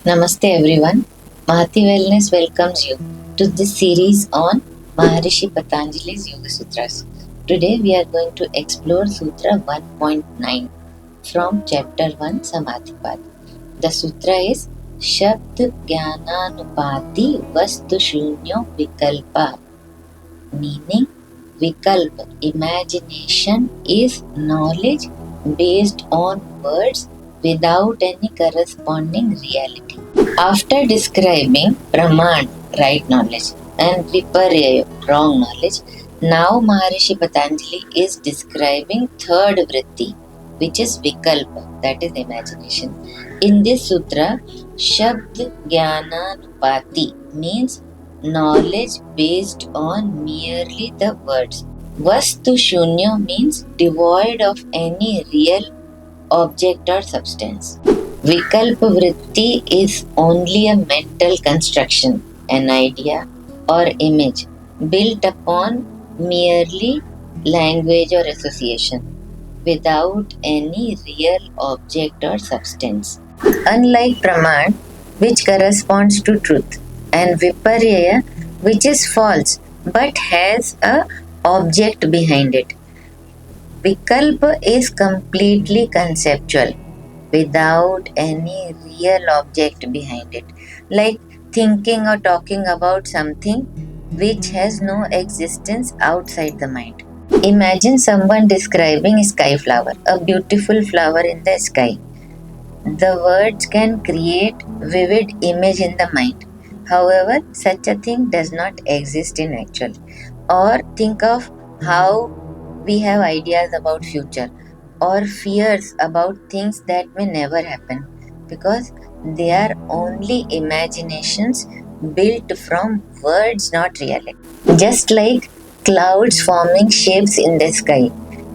Namaste everyone. Mahati Wellness welcomes you to this series on Maharishi Patanjali's Yoga Sutras. Today we are going to explore Sutra 1.9 from Chapter 1 Samadhipad. The sutra is Shabd Jnananupati Vastu Shunyo Vikalpa, meaning Vikalpa, imagination is knowledge based on words without any corresponding reality. After describing Praman, right knowledge, and Viparya, wrong knowledge, now Maharishi Patanjali is describing third vritti, which is Vikalpa, that is imagination. In this sutra, Shabd Jnananupati means knowledge based on merely the words. Vastu Shunya means devoid of any real object or substance. Vikalpa vritti is only a mental construction, an idea or image built upon merely language or association without any real object or substance. Unlike Praman, which corresponds to truth, and Viparya, which is false but has a object behind it. Vikalpa is completely conceptual without any real object behind it, like thinking or talking about something which has no existence outside the mind. Imagine someone describing a sky flower, a beautiful flower in the sky. The words can create vivid image in the mind. However, such a thing does not exist in actual. Or think of how we have ideas about future or fears about things that may never happen because they are only imaginations built from words, not reality. Just like clouds forming shapes in the sky,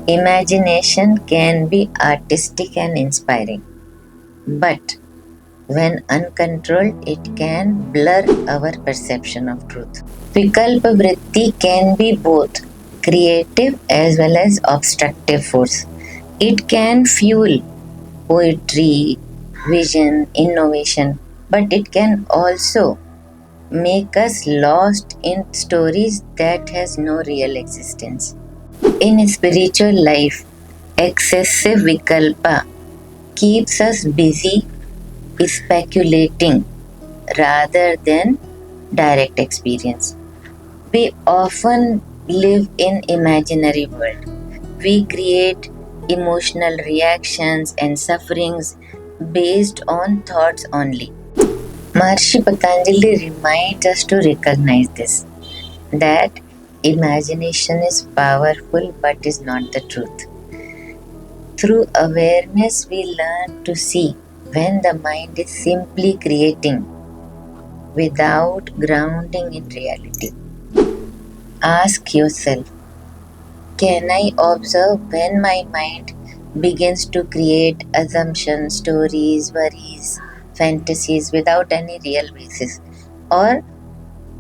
imagination can be artistic and inspiring. But when uncontrolled, it can blur our perception of truth. Vikalpa vritti can be both creative as well as obstructive force. It can fuel poetry, vision, innovation, but it can also make us lost in stories that has no real existence. In spiritual life, excessive vikalpa keeps us busy speculating rather than direct experience. We often live in imaginary world. We create emotional reactions and sufferings based on thoughts only. Maharishi Patanjali reminds us to recognize this, that imagination is powerful but is not the truth. Through awareness, we learn to see when the mind is simply creating without grounding in reality. Ask yourself, can I observe when my mind begins to create assumptions, stories, worries, fantasies without any real basis? Or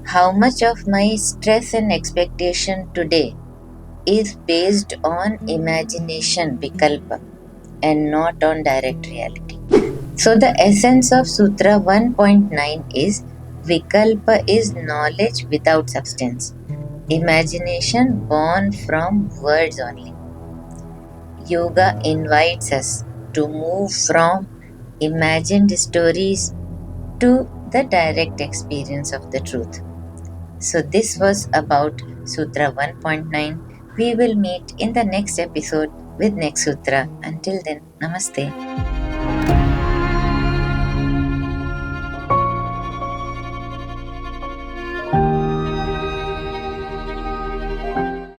how much of my stress and expectation today is based on imagination, vikalpa, and not on direct reality? So, the essence of Sutra 1.9 is Vikalpa is knowledge without substance, imagination born from words only. Yoga invites us to move from imagined stories to the direct experience of the truth. So, this was about Sutra 1.9. We will meet in the next episode with next Sutra. Until then, Namaste.